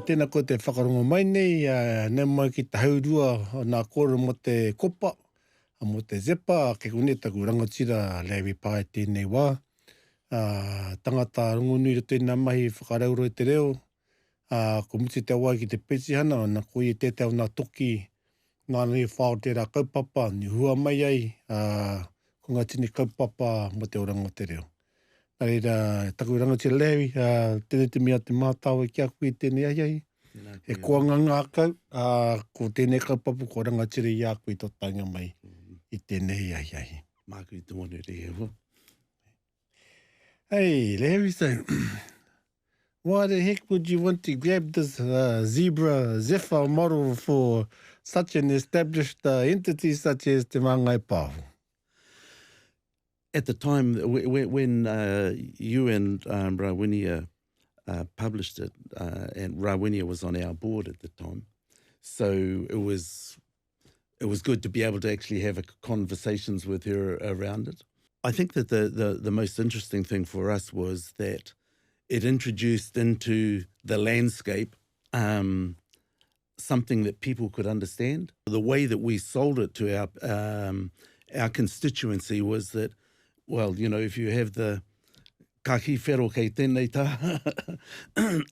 tēnā ko te whakarongo mai nei, ne mai ki te haurua o nā kōrero mo te KoPA, mo te ZePA, ke kune taku rangatira Larry Parr tēnei wā. Tangata rungu nui rato i nā mahi whakarauro i te reo, ko muti te awai ki te pētihana, nā koe i tētau nā toki, nā nei whao tērā kaupapa, ni hua mai ai, ko ngā tini kaupapa mo te oranga o te reo. Reira, taku rangatira Larry, tēnei te mea te Mātāwai kia koe tēnei ai. E koanga ngā kau, ko tēnei kaupapu ko rangatira i a koe tō tanga mai i tēnei ai. Māku i te monu re hewa. Hey, Larry, so why the heck would you want to grab this ZePA model for such an established entity such as Te Māngai Pāho? At the time, when you and Rawinia published it, and Rawinia was on our board at the time, so it was good to be able to actually have conversations with her around it. I think that the most interesting thing for us was that it introduced into the landscape something that people could understand. The way that we sold it to our constituency was that, well, you know, if you have the kaki whero kei tēnei taha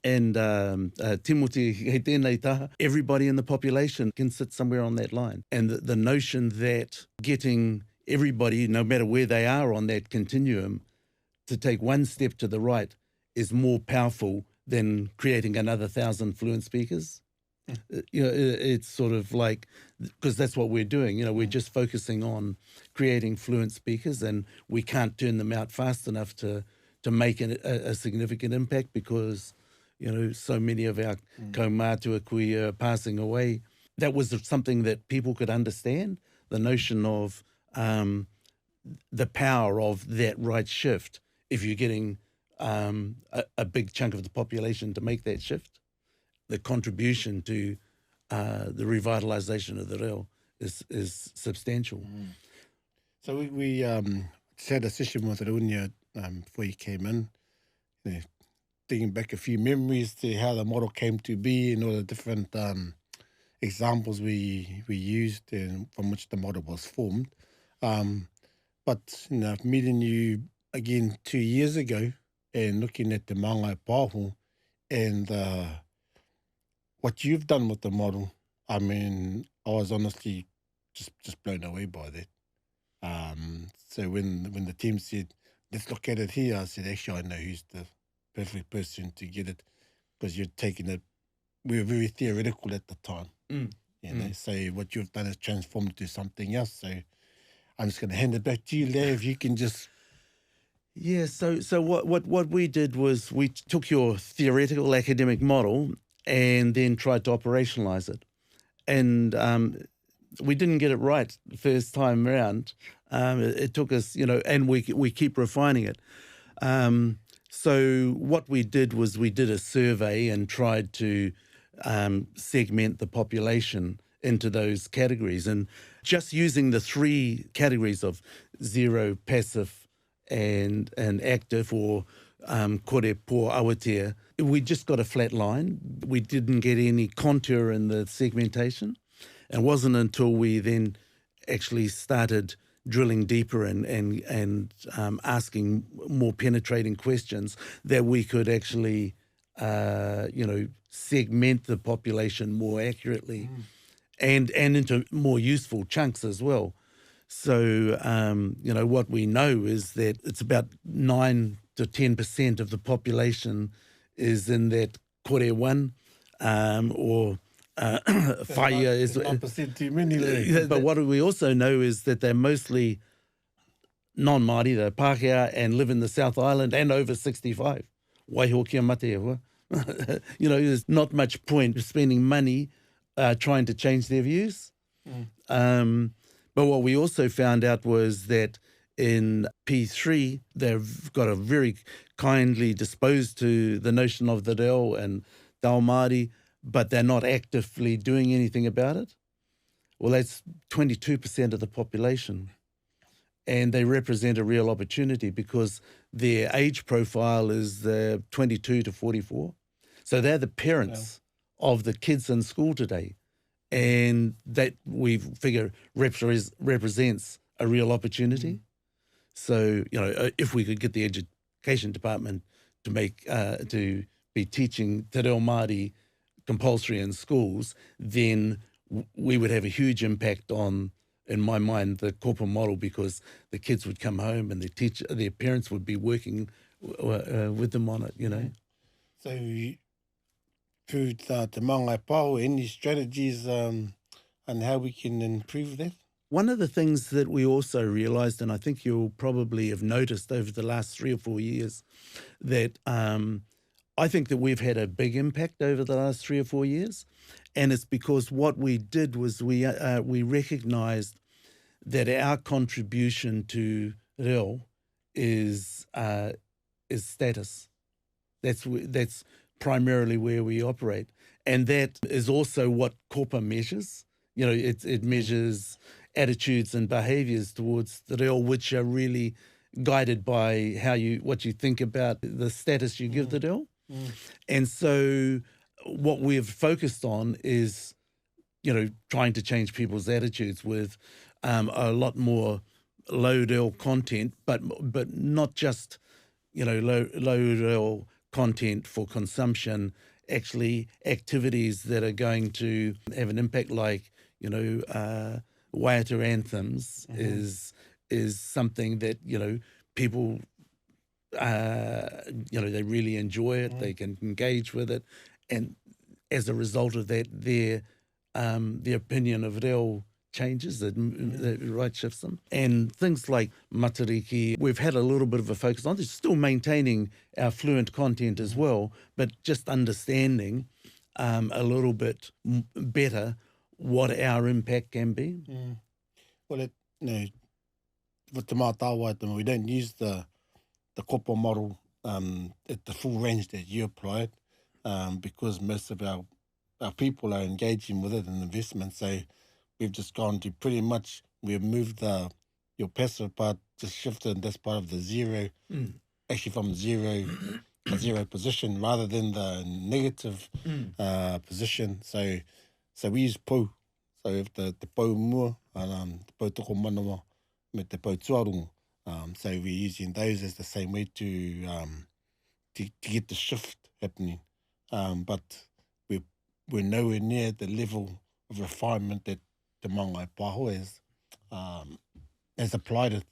and timoti kei tēnei taha, everybody in the population can sit somewhere on that line. And the notion that getting everybody, no matter where they are on that continuum, to take one step to the right is more powerful than creating another 1,000 fluent speakers. You know, it's sort of like, because that's what we're doing, you know, we're just focusing on creating fluent speakers, and we can't turn them out fast enough to make a significant impact because, you know, so many of our kaumātua kui are passing away. That was something that people could understand, the notion of the power of that right shift if you're getting a big chunk of the population to make that shift. The contribution to the revitalisation of the reo is substantial. So we had a session with Rawinia before you came in, you know, digging back a few memories to how the model came to be and all the different examples we used and from which the model was formed. But you know, meeting you again 2 years ago and looking at Te Māngai Pāho and what you've done with the model, I mean, I was honestly just blown away by that. So when the team said, let's look at it here, I said, actually, I know who's the perfect person to get it because you're taking it. We were very theoretical at the time. You know, so what you've done is transformed to something else. So I'm just going to hand it back to you, Larry, if you can just... Yeah, so what we did was we took your theoretical academic model and then tried to operationalize it. And we didn't get it right the first time around. It took us, you know, and we keep refining it. So what we did was we did a survey and tried to segment the population into those categories. And just using the 3 categories of zero, passive, and active, or kore po Awatea, we just got a flat line. We didn't get any contour in the segmentation. It wasn't until we then actually started drilling deeper and asking more penetrating questions that we could actually, you know, segment the population more accurately and into more useful chunks as well. So, you know, what we know is that it's about 9 to 10% of the population is in that kore one, or whaia is 1% too many. But what we also know is that they're mostly non-Māori, they're Pākehā and live in the South Island and over 65. Waiho kia mate hua. You know, there's not much point spending money trying to change their views. But what we also found out was that in P3, they've got a very kindly disposed to the notion of the reo and Tao Māori, but they're not actively doing anything about it. Well, that's 22% of the population. And they represent a real opportunity because their age profile is 22 to 44. So they're the parents of the kids in school today. And that we figure represents a real opportunity. So, you know, if we could get the education department to make to be teaching Te Reo Māori compulsory in schools, then we would have a huge impact on, in my mind, the kōpA model, because the kids would come home and their parents would be working with them on it, you know. So through Te Māngai Pāho, any strategies on how we can improve that? One of the things that we also realised, and I think you'll probably have noticed over the last 3 or 4 years, that I think that we've had a big impact over the last 3 or 4 years, and it's because what we did was we recognised that our contribution to reo is status. That's primarily where we operate, and that is also what kōpA measures. You know, it measures attitudes and behaviours towards the reo, which are really guided by what you think about the status you give the reo. And so what we've focused on is, you know, trying to change people's attitudes with a lot more low reo content, but not just, you know, low reo content for consumption, actually activities that are going to have an impact, like, you know, Awatea anthems is something that, you know, people, you know, they really enjoy it, they can engage with it, and as a result of that, their opinion of reo changes, the right shifts them. And things like matariki, we've had a little bit of a focus on this, still maintaining our fluent content as well, but just understanding a little bit better what our impact can be. Well, you know, with the Mātāwai, we don't use the kōpA model at the full range that you applied, because most of our people are engaging with it in investment. So we've just gone to pretty much, we've moved your passive part, just shifted, and that's part of the zero, actually from a zero position rather than the negative position. So we use pou. So if the pou mua, the pou toko manawa, me te pou tuarungu. So we're using those as the same way to get the shift happening. But we're nowhere near the level of refinement that Te Māngai Pāho has applied it.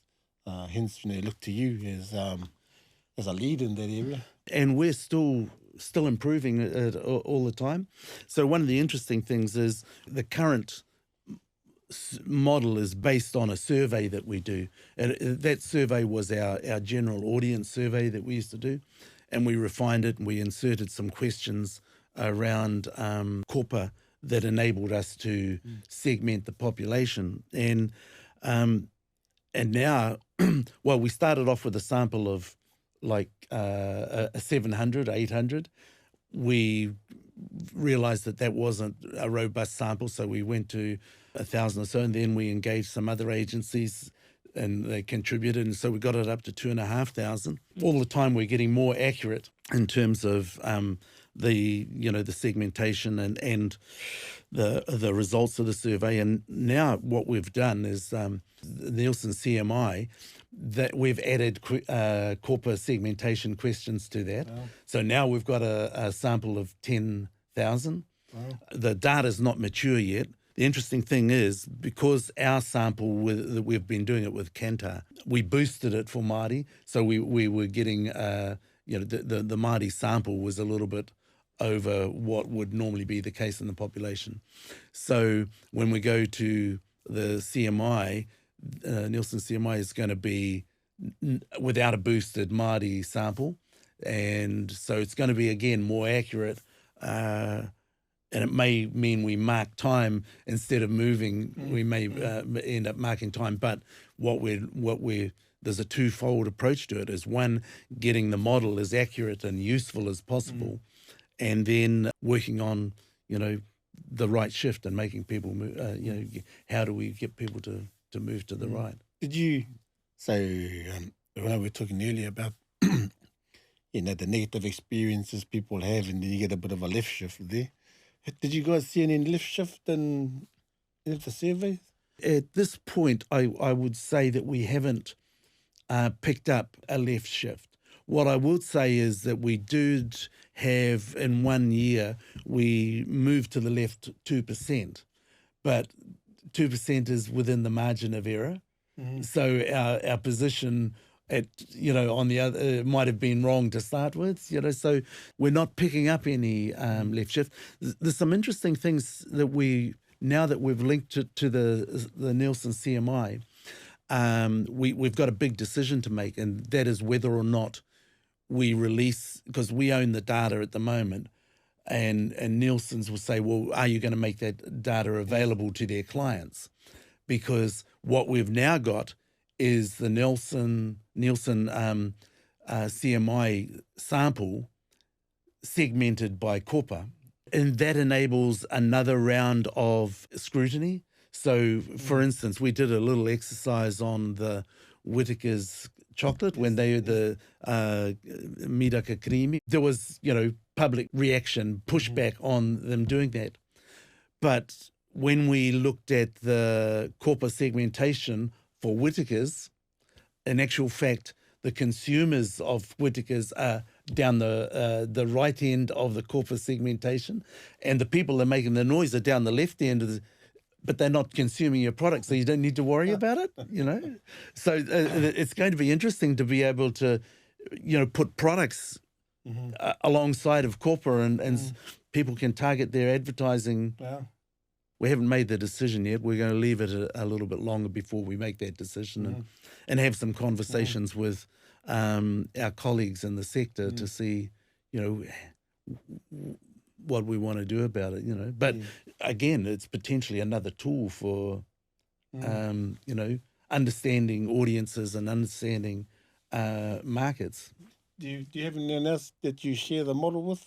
Hence, you know, look to you as a lead in that area. And we're still improving it all the time. So one of the interesting things is the current model is based on a survey that we do. And that survey was our general audience survey that we used to do. And we refined it and we inserted some questions around kōpA that enabled us to segment the population. And now, well, we started off with a sample of like a 700, 800. We realized that wasn't a robust sample, so we went to 1,000 or so, and then we engaged some other agencies and they contributed, and so we got it up to 2,500. All the time we're getting more accurate in terms of the segmentation and the results of the survey. And now what we've done is the Nielsen CMI, that we've added kōpA segmentation questions to that. Wow. So now we've got a sample of 10,000. Wow. The data's not mature yet. The interesting thing is, because our sample, we've been doing it with Kantar, we boosted it for Māori, so we were getting, the Māori sample was a little bit over what would normally be the case in the population. So when we go to the CMI, Nielsen CMI is going to be without a boosted Māori sample, and so it's going to be, again, more accurate, and it may mean we mark time instead of moving. We may end up marking time, but there's a twofold approach to it. Is one, getting the model as accurate and useful as possible, and then working on, the right shift and making people move. How do we get people to move to the right? Did you say, when we were talking earlier about, the negative experiences people have, and then you get a bit of a left shift there. Did you guys see any lift shift in the surveys? At this point, I would say that we haven't picked up a left shift. What I would say is that we did have, in 1 year, we moved to the left 2%, but 2% is within the margin of error. So our position at, on the other, might have been wrong to start with, so we're not picking up any left shift. There's some interesting things that now that we've linked it to the Nielsen CMI, we've got a big decision to make, and that is whether or not we release, because we own the data at the moment, and Nielsen's will say, well, are you going to make that data available to their clients? Because what we've now got is the Nielsen CMI sample segmented by KoPA, and that enables another round of scrutiny. So, for instance, we did a little exercise on the Whittaker's chocolate when they were the Midaka Creamy. There was, public reaction, pushback on them doing that. But when we looked at the KoPA segmentation for Whittaker's, in actual fact, the consumers of Whittaker's are down the right end of the KoPA segmentation, and the people that are making the noise are down the left end but they're not consuming your product, so you don't need to worry about it, So it's going to be interesting to be able to, put products alongside of KoPA and people can target their advertising. Yeah. We haven't made the decision yet. We're going to leave it a little bit longer before we make that decision and have some conversations with our colleagues in the sector to see, what we want to do about it, But again, it's potentially another tool for, understanding audiences and understanding markets. Do you have anyone else that you share the model with?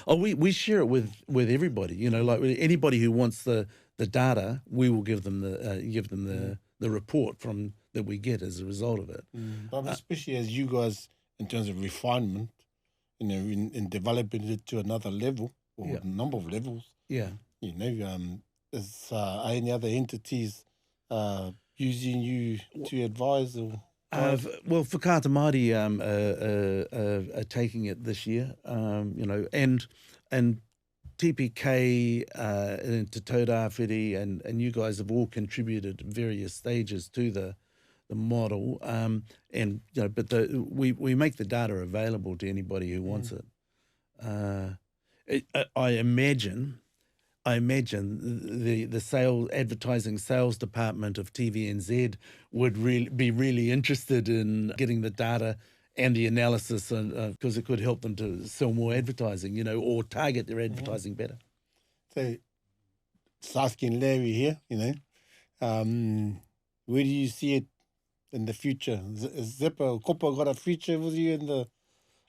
Oh, we share it with everybody. Like anybody who wants the data, we will give them the report from that we get as a result of it. But especially as you guys, in terms of refinement, in developing it to another level or a number of levels. Yeah. Is any other entities using you to advise or? Well, Whakaata Māori are taking it this year, and TPK and Te Taurāwhiri and you guys have all contributed at various stages to the model, but we make the data available to anybody who wants it. I imagine the advertising sales department of TVNZ would be really interested in getting the data and the analysis, because it could help them to sell more advertising, or target their advertising better. So, just asking Larry here, where do you see it in the future? Is ZePA or KoPA got a future with you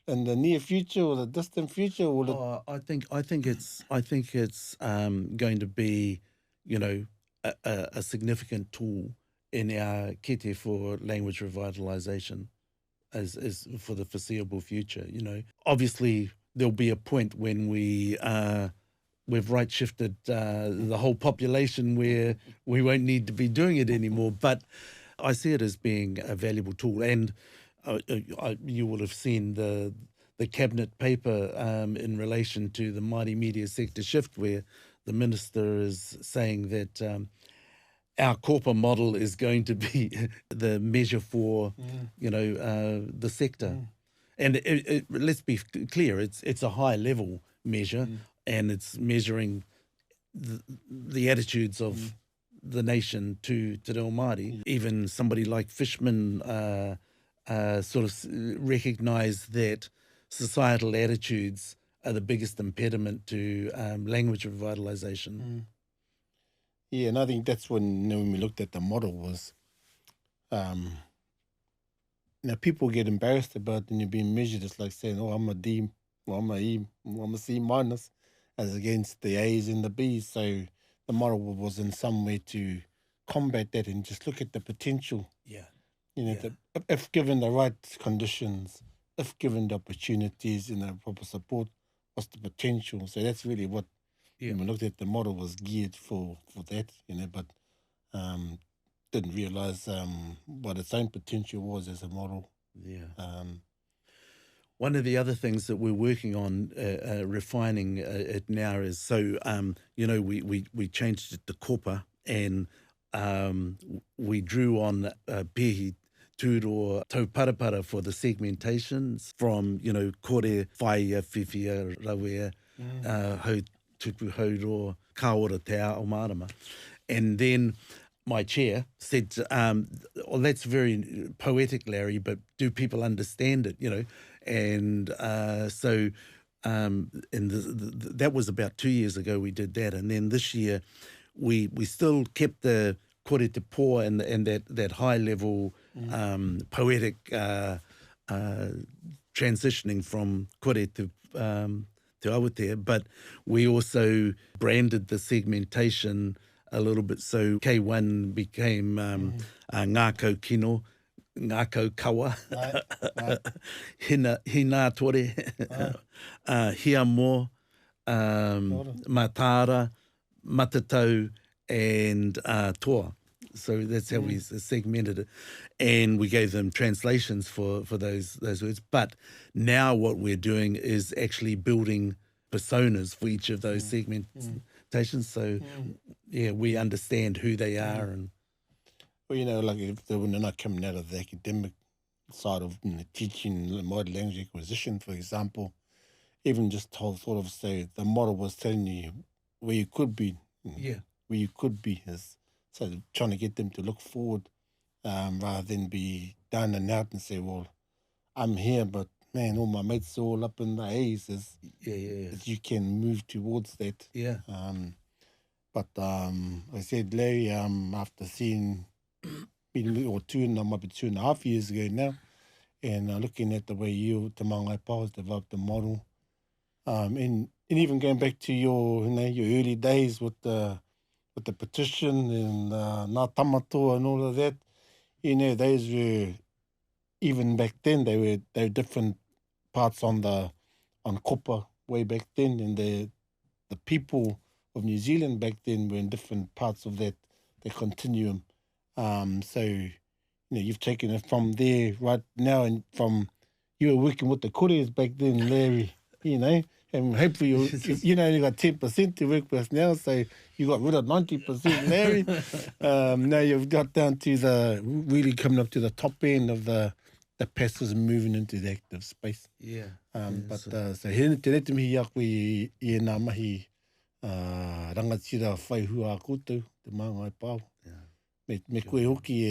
in the near future or the distant future? Or I think it's going to be, a significant tool in our kete for language revitalisation as for the foreseeable future. Obviously there'll be a point when we've right shifted the whole population where we won't need to be doing it anymore. But I see it as being a valuable tool, and you will have seen the cabinet paper in relation to the Māori media sector shift, where the minister is saying that our KoPA model is going to be the measure for the sector. And let's be clear, it's a high level measure, and it's measuring the attitudes of the nation to Te Reo Māori. Even somebody like Fishman sort of recognised that societal attitudes are the biggest impediment to language revitalisation. Yeah, and I think that's when we looked at the model was, people get embarrassed about when you're being measured. It's like saying, oh, I'm a D, or I'm a E, or I'm a C minus, as against the A's and the B's. So the model was in some way to combat that and just look at the potential. If given the right conditions, if given the opportunities and the proper support, what's the potential. So that's really what, when we looked at the model, was geared for that, but didn't realise what its own potential was as a model. One of the other things that we're working on refining it now is, so, we changed it to KoPA, and we drew on Pehi Tūro Tauparapara for the segmentations from, kore, whaia, whiwhia, rawea, hau tupu hauro, kaora te ao marama. And then my chair said, well, that's very poetic, Larry, but do people understand it, And so that was about 2 years ago we did that. And then this year we still kept the kore te pō and that high-level poetic transitioning from kore to Awatea, but we also branded the segmentation a little bit. So K1 became ngākau kino, ngākau kawa, hina tore, hia mō, matara, matatau, and toa. So that's how we segmented it. And we gave them translations for those words. But now what we're doing is actually building personas for each of those segmentations. So, we understand who they are. And well, like if they're not coming out of the academic side of teaching Māori language acquisition, for example, even just sort of say the model was telling you where you could be, where you could be, so trying to get them to look forward rather than be down and out and say, well, I'm here, but man, all my mates are all up in the A's. That you can move towards that. But I said, Larry, after seeing me, or 2.5 years ago now, and looking at the way you, Te Māngai Pāho, has developed the model, and even going back to your early days with the petition and Ngā Tamatoa and all of that, those were, even back then, they were different parts on KoPA way back then, and the people of New Zealand back then were in different parts of the continuum. So, you've taken it from there right now, and from you were working with the kōreros back then, Larry, and hopefully you only got 10% to work with now, so you got rid of 90%, Larry. Now you've got down to really coming up to the top end of the passives and moving into the active space. But so he te rete mihi a koe i nā mahi rangatira whaihua a koutou, Te Māngai Pāho. Me koe hoki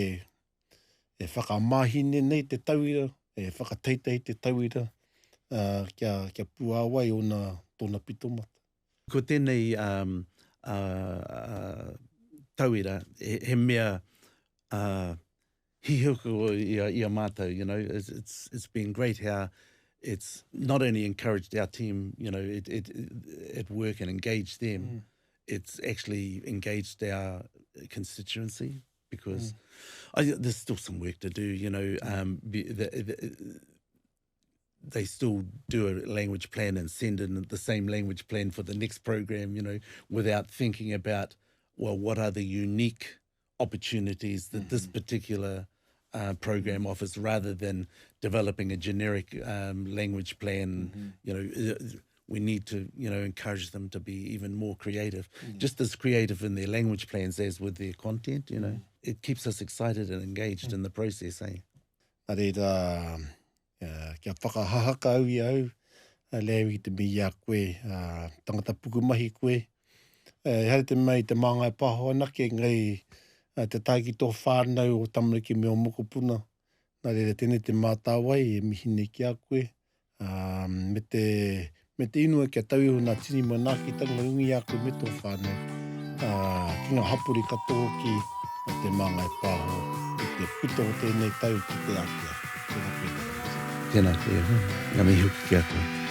e whakamahine nei te tauira, e whakateitei te tauira, kia puāwai o tōna pitomata. Ko tēnei tauira, he mea hihoko i a mātou, it's been great how it's not only encouraged our team, at work and engaged them, it's actually engaged our constituency, because there's still some work to do, they still do a language plan and send in the same language plan for the next program, without thinking about, well, what are the unique opportunities that this particular program offers, rather than developing a generic language plan. We need to, encourage them to be even more creative, just as creative in their language plans as with their content, It keeps us excited and engaged in the process, eh? Kia whakahahaka au i au, Larry, te mihi a koe, tangata pukumahi koe. Hare te mai Te Māngai Pāho anake, ngai te taiki tō whānau o tamariki me o mokopuna. Nā reira tēnei te Mātāwai, e mihi nei ki a koe. Me te inua kia tauiho nā tini manaki tanga ungi a koe me tō whānau. Ki ngā hapuri katoa ki Te Māngai Pāho, i te puto o tēnei tau ki te akia. Tēnā koe, ngā mihi hoki ki a koe.